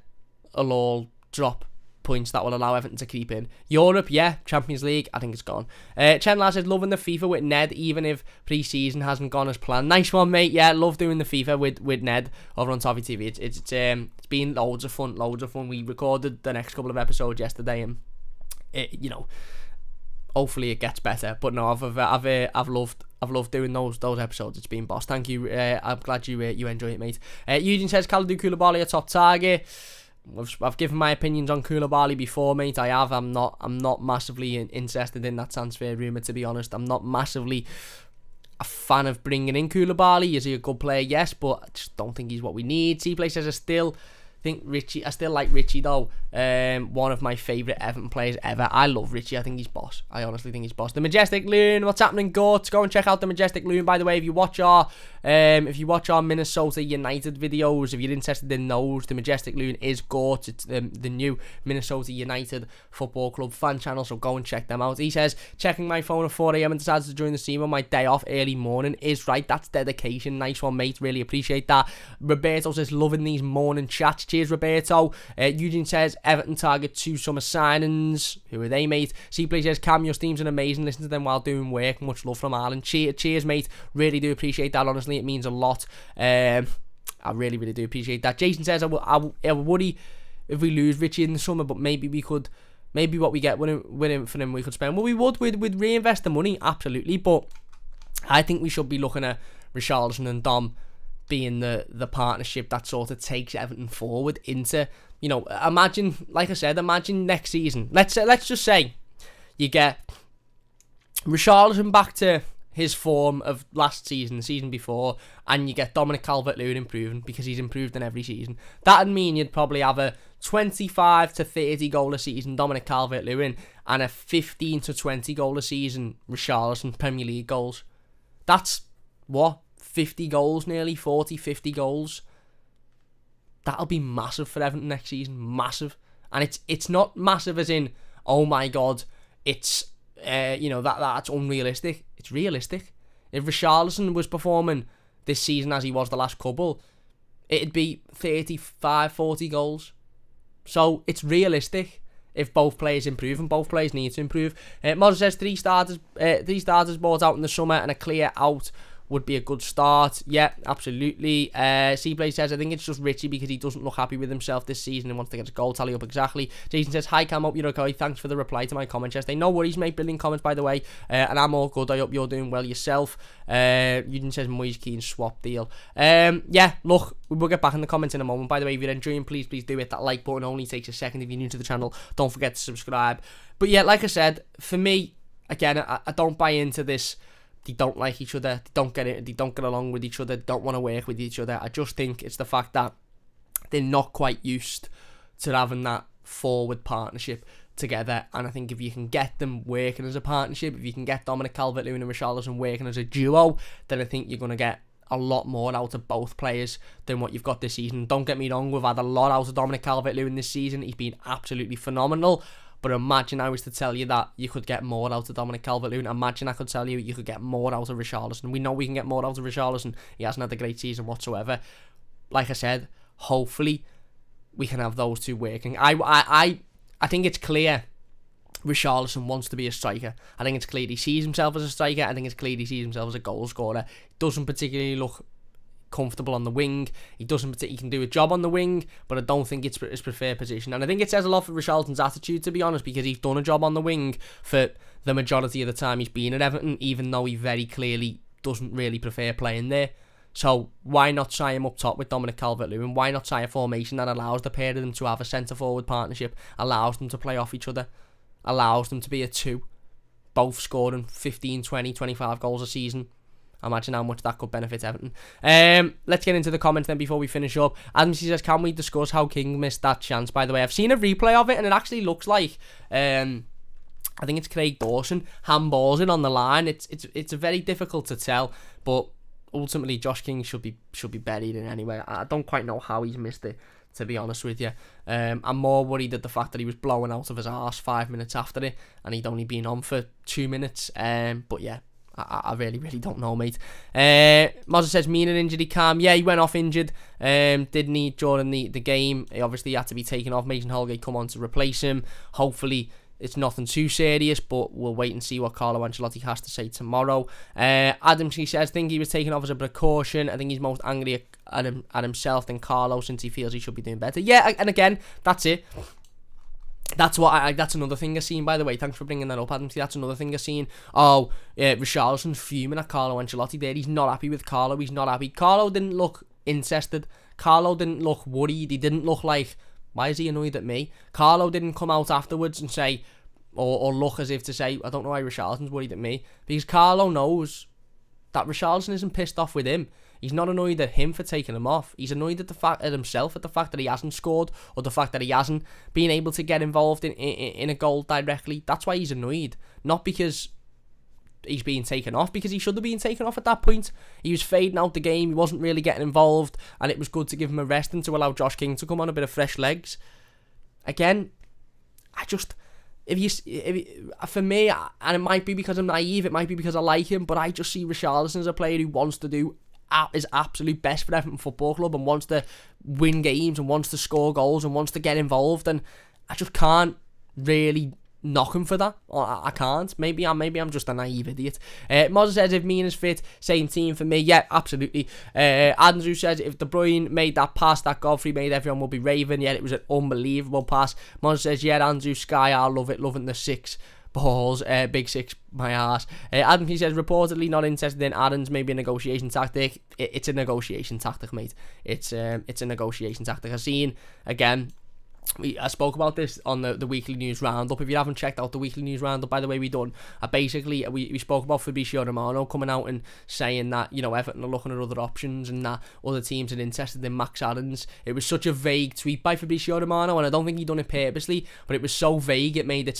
will all drop points that will allow Everton to creep in. Europe, yeah. Champions League, I think it's gone. Chenlar says, loving the FIFA with Ned, even if pre-season hasn't gone as planned. Nice one, mate. Yeah, love doing the FIFA with Ned over on Toffee TV. It's been loads of fun. We recorded the next couple of episodes yesterday, and hopefully it gets better. But no, I've loved doing those episodes. It's been boss. Thank you. I'm glad you enjoy it, mate. Eugene says, Kalidou Koulibaly a top target. I've given my opinions on Koulibaly before, mate. I have. I'm not massively interested in that transfer rumour, to be honest. I'm not massively a fan of bringing in Koulibaly. Is he a good player? Yes, but I just don't think he's what we need. C-Play says, I still like Richie though. One of my favourite Everton players ever. I love Richie. I think he's boss. I honestly think he's boss. The Majestic Loon, what's happening, Goats? Go and check out the Majestic Loon. By the way, if you watch our Minnesota United videos, if you're interested in those, the Majestic Loon is Goats. It's the new Minnesota United Football Club fan channel, so go and check them out. He says, checking my phone at 4 a.m. and decided to join the stream on my day off early morning is right. That's dedication. Nice one, mate. Really appreciate that. Roberto says, loving these morning chats. Cheers, Roberto. Eugene says, Everton target 2 summer signings. Who are they, mate? C-Play says, Cam, your streams are amazing. Listen to them while doing work. Much love from Ireland. Cheers, mate. Really do appreciate that. Honestly, it means a lot. I really, really do appreciate that. Jason says, I worry if we lose Richie in the summer, but maybe what we get with him for him we could spend. Well, we would reinvest the money, absolutely. But I think we should be looking at Richarlison and Dom being the partnership that sort of takes Everton forward into, imagine next season. Let's just say you get Richarlison back to his form of last season, the season before, and you get Dominic Calvert-Lewin improving because he's improved in every season. That'd mean you'd probably have a 25 to 30 goal a season Dominic Calvert-Lewin and a 15 to 20 goal a season Richarlison Premier League goals. That's what? 50 goals, nearly 40, 50 goals. that'll be massive for Everton next season, massive. And it's not massive as in, oh my God, it's that's unrealistic. It's realistic. If Richarlison was performing this season as he was the last couple, it'd be 35, 40 goals. So it's realistic if both players improve, and both players need to improve. Moz says three starters bought out in the summer and a clear out would be a good start. Yeah, absolutely. C-Play says, I think it's just Richie because he doesn't look happy with himself this season and wants to get his goal tally up exactly. Jason says, hi Cam, hope you're okay. Thanks for the reply to my comment yesterday. No worries, mate. Brilliant comments, by the way. And I'm all good. I hope you're doing well yourself. Eugene says, Moyes Keane swap deal. Yeah, look, we'll get back in the comments in a moment. By the way, if you're enjoying, please do hit that like button. Only takes a second. If you're new to the channel, don't forget to subscribe. But yeah, like I said, for me, again, I don't buy into this. They don't like each other, they don't get along with each other, they don't want to work with each other. I just think it's the fact that they're not quite used to having that forward partnership together. And I think if you can get them working as a partnership, if you can get Dominic Calvert-Lewin and Richarlison working as a duo, then I think you're going to get a lot more out of both players than what you've got this season. Don't get me wrong, we've had a lot out of Dominic Calvert-Lewin this season. He's been absolutely phenomenal. But imagine I was to tell you that you could get more out of Dominic Calvert-Lewin. Imagine I could tell you you could get more out of Richarlison. We know we can get more out of Richarlison. He hasn't had a great season whatsoever. Like I said, hopefully we can have those two working. I think it's clear Richarlison wants to be a striker. I think it's clear he sees himself as a striker. I think it's clear he sees himself as a goal scorer. Doesn't particularly look comfortable on the wing. He can do a job on the wing, but I don't think it's his preferred position. And I think it says a lot for Richarlison's attitude, to be honest, because he's done a job on the wing for the majority of the time he's been at Everton, even though he very clearly doesn't really prefer playing there. So why not try him up top with Dominic Calvert-Lewin? Why not try a formation that allows the pair of them to have a centre-forward partnership, allows them to play off each other, allows them to be a two, both scoring 15, 20, 25 goals a season? Imagine how much that could benefit Everton. Let's get into the comments then before we finish up. Adam says, can we discuss how King missed that chance? By the way, I've seen a replay of it and it actually looks like, I think it's Craig Dawson handballs it on the line. It's very difficult to tell, but ultimately Josh King should be buried in anyway. I don't quite know how he's missed it, to be honest with you. I'm more worried at the fact that he was blowing out of his arse 5 minutes after it and he'd only been on for 2 minutes. But yeah, I really don't know, mate. Moza says, Mina injury Cam. Yeah, he went off injured. Didn't he, during the game? He obviously had to be taken off. Mason Holgate come on to replace him. Hopefully it's nothing too serious, but we'll wait and see what Carlo Ancelotti has to say tomorrow. Adam, she says, think he was taken off as a precaution. I think he's most angry at himself than Carlo, since he feels he should be doing better. Yeah, and again, that's it. That's another thing I've seen, by the way. Thanks for bringing that up, Adam. See, that's another thing I've seen. Oh, Richarlison's fuming at Carlo Ancelotti there. He's not happy with Carlo. He's not happy. Carlo didn't look interested. Carlo didn't look worried. He didn't look like, why is he annoyed at me? Carlo didn't come out afterwards and say, or look as if to say, I don't know why Richarlison's worried at me. Because Carlo knows that Richarlison isn't pissed off with him. He's not annoyed at him for taking him off. He's annoyed at himself, at the fact that he hasn't scored, or the fact that he hasn't been able to get involved in a goal directly. That's why he's annoyed. Not because he's being taken off, because he should have been taken off at that point. He was fading out the game, he wasn't really getting involved, and it was good to give him a rest and to allow Josh King to come on a bit of fresh legs. Again, for me, and it might be because I'm naive, it might be because I like him, but I just see Richarlison as a player who wants to do his absolute best for Everton Football Club and wants to win games and wants to score goals and wants to get involved, and I just can't really knock him for that. I can't. Maybe I'm just a naive idiot. Moza says, if Mina's fit, same team for me. Yeah, absolutely. Andrew says, if De Bruyne made that pass that Godfrey made, everyone will be raving. Yeah, it was an unbelievable pass. Moza says, yeah, Andrew Sky, I love it, loving the 6 balls, big 6, my arse. Adam, he says, reportedly not interested in Aaron's, maybe a negotiation tactic. It's a negotiation tactic, mate. It's a negotiation tactic. I've seen, again, I spoke about this on the weekly news roundup. If you haven't checked out the weekly news roundup, by the way, we spoke about Fabrizio Romano coming out and saying that, you know, Everton are looking at other options and that other teams are interested in Max Aarons. It was such a vague tweet by Fabrizio Romano, and I don't think he done it purposely, but it was so vague it made it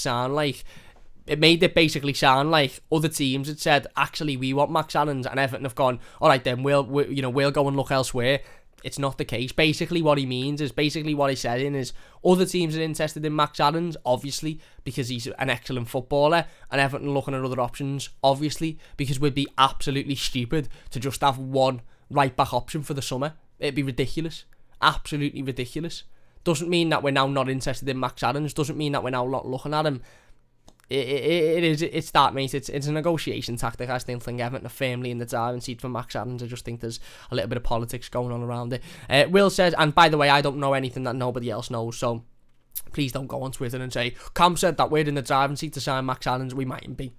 basically sound like other teams had said, actually, we want Max Aarons, and Everton have gone, all right then, we'll go and look elsewhere. it's not the case. Basically what he means is, basically what he's saying is, other teams are interested in Max Aarons, obviously, because he's an excellent footballer, and Everton looking at other options, obviously, because we'd be absolutely stupid to just have one right-back option for the summer. It'd be ridiculous. Absolutely ridiculous. Doesn't mean that we're now not interested in Max Aarons, doesn't mean that we're now not looking at him. It's that, mate. It's a negotiation tactic. I still think Everton are firmly in the driving seat for Max Aarons. I just think there's a little bit of politics going on around it. Will says, and by the way, I don't know anything that nobody else knows, so please don't go on Twitter and say, Cam said that we're in the driving seat to sign Max Aarons. We mightn't be.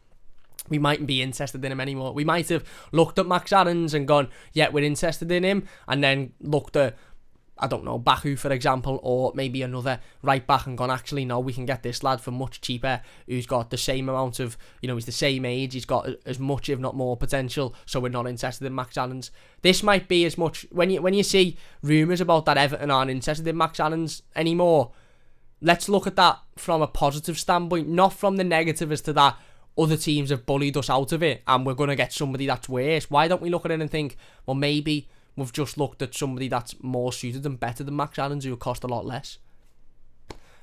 We mightn't be interested in him anymore. We might have looked at Max Aarons and gone, yeah, we're interested in him, and then looked at, I don't know, Baku, for example, or maybe another right back and gone, actually, no, we can get this lad for much cheaper, who's got the same amount of, he's the same age, he's got as much, if not more, potential, so we're not interested in Max Aarons. This might be as much, when you see rumours about that Everton aren't interested in Max Aarons anymore, let's look at that from a positive standpoint, not from the negative as to that other teams have bullied us out of it, and we're going to get somebody that's worse. Why don't we look at it and think, well, maybe we've just looked at somebody that's more suited and better than Max Aarons, who will cost a lot less.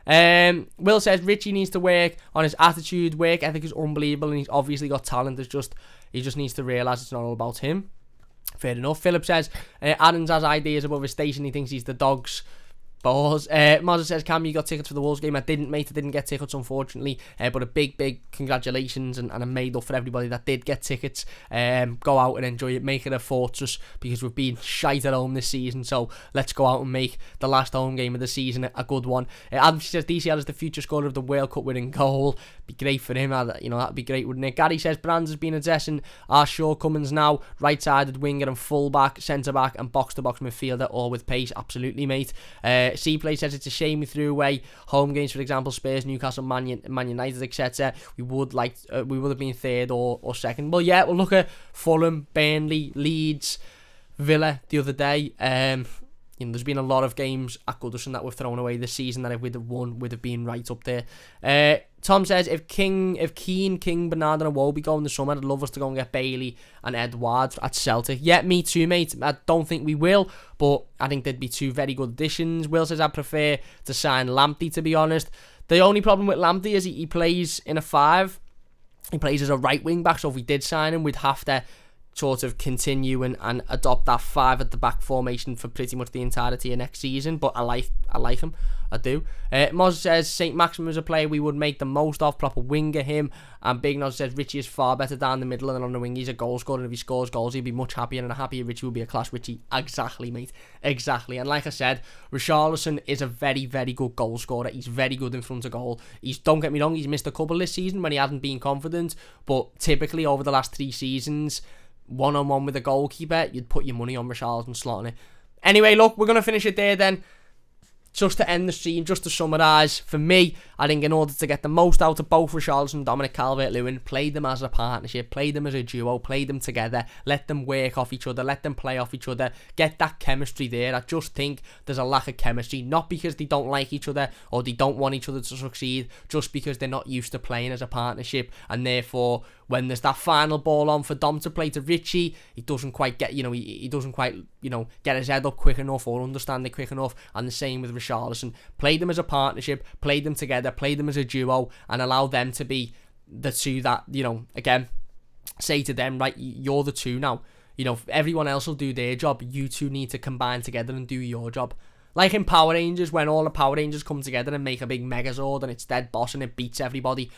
Will says Richie needs to work on his attitude. Work ethic is unbelievable, and he's obviously got talent. He just needs to realise it's not all about him. Fair enough. Philip says Aarons has ideas above his station. He thinks he's the dog's balls. Mazza says, Cam, you got tickets for the Wolves game? I didn't, mate. I didn't get tickets, unfortunately. But a big congratulations and a made up for everybody that did get tickets. Go out and enjoy it. Make it a fortress, because we've been shite at home this season. So let's go out and make the last home game of the season a good one. Adam says DCL is the future scorer of the World Cup winning goal. Be great for him. That'd be great, wouldn't it? Gary says Brands has been addressing our shortcomings now. Right-sided winger and full-back, centre-back and box-to-box midfielder, all with pace. Absolutely, mate. C-Play says it's a shame we threw away home games, for example, Spurs, Newcastle, Man United, etc. We would have been third or second. Well, yeah, we'll look at Fulham, Burnley, Leeds, Villa the other day. There's been a lot of games at Goodison that we've thrown away this season that if we'd have won, would have been right up there. Tom says, if Keane, King, Bernard and Iwobi go in the summer, I'd love us to go and get Bailey and Edouard at Celtic. Yeah, me too, mate. I don't think we will, but I think they'd be two very good additions. Will says, I'd prefer to sign Lamptey, to be honest. The only problem with Lamptey is he plays in a 5. He plays as a right wing back, so if we did sign him, we'd have to sort of continue and adopt that 5 at the back formation for pretty much the entirety of next season. But I like him. I do. Moz says St. Maximin is a player we would make the most of, proper winger him. And Big Nose says Richie is far better down the middle than on the wing. He's a goal scorer, and if he scores goals, he'll be much happier, and a happier Richie will be a class Richie. Exactly, mate. Exactly. And like I said, Richarlison is a very, very good goal scorer. He's very good in front of goal. Don't get me wrong, he's missed a couple this season when he hasn't been confident, but typically over the last 3 seasons, one-on-one with a goalkeeper, you'd put your money on Richarlison slotting it. Anyway, look, we're going to finish it there then. Just to end the stream, just to summarise, for me, I think in order to get the most out of both Richarlison and Dominic Calvert-Lewin, play them as a partnership, play them as a duo, play them together, let them work off each other, let them play off each other, get that chemistry there. I just think there's a lack of chemistry, not because they don't like each other or they don't want each other to succeed, just because they're not used to playing as a partnership, and therefore when there's that final ball on for Dom to play to Richie, he doesn't quite get, he doesn't quite, get his head up quick enough or understand it quick enough. And the same with Richarlison. Play them as a partnership, play them together, play them as a duo, and allow them to be the two that, again, say to them, right, you're the two now. Everyone else will do their job. You two need to combine together and do your job. Like in Power Rangers, when all the Power Rangers come together and make a big Megazord and it's dead boss and it beats everybody.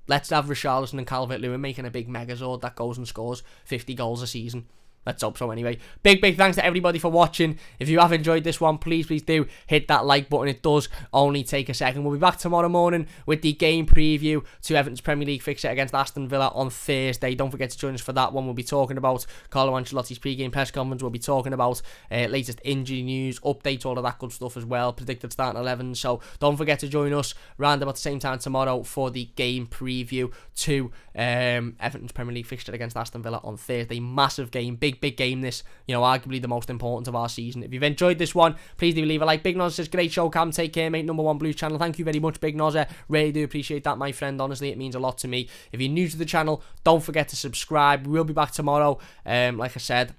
Let's have Richarlison and Calvert-Lewin making a big Megazord that goes and scores 50 goals a season. Let's hope so anyway. Big thanks to everybody for watching. If you have enjoyed this one, please do hit that like button. It does only take a second. We'll be back tomorrow morning with the game preview to Everton's Premier League fixture against Aston Villa on Thursday. Don't forget to join us for that one. We'll be talking about Carlo Ancelotti's pre-game press conference. We'll be talking about latest injury news, updates, all of that good stuff as well. Predicted starting 11. So don't forget to join us round about the same time tomorrow for the game preview to Everton's Premier League fixture against Aston Villa on Thursday. Massive game, big game this, arguably the most important of our season. If you've enjoyed this one, please do leave a like. Big Noz says, great show, Cam, take care, mate. Number 1 Blues channel. Thank you very much, Big Noz. Really do appreciate that, my friend. Honestly, it means a lot to me. If you're new to the channel, don't forget to subscribe. We will be back tomorrow. Like I said,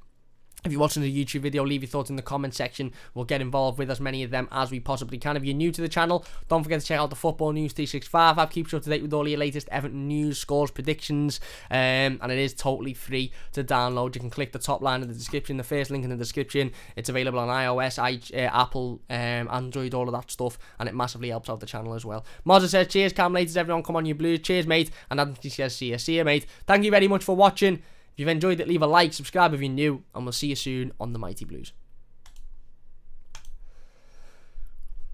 If you're watching the YouTube video, leave your thoughts in the comment section. We'll get involved with as many of them as we possibly can. If you're new to the channel, don't forget to check out the Football News 365 app. Keeps you up to date with all your latest Everton news, scores, predictions, and it is totally free to download. You can click the top line in the description, the first link in the description. It's available on iOS, Apple, Android, all of that stuff, and it massively helps out the channel as well. Mozza says, cheers, Cam Laters, everyone, come on, you Blues. Cheers, mate. And Anthony says, see you, mate. Thank you very much for watching. If you've enjoyed it, leave a like, subscribe if you're new, and we'll see you soon on the Mighty Blues.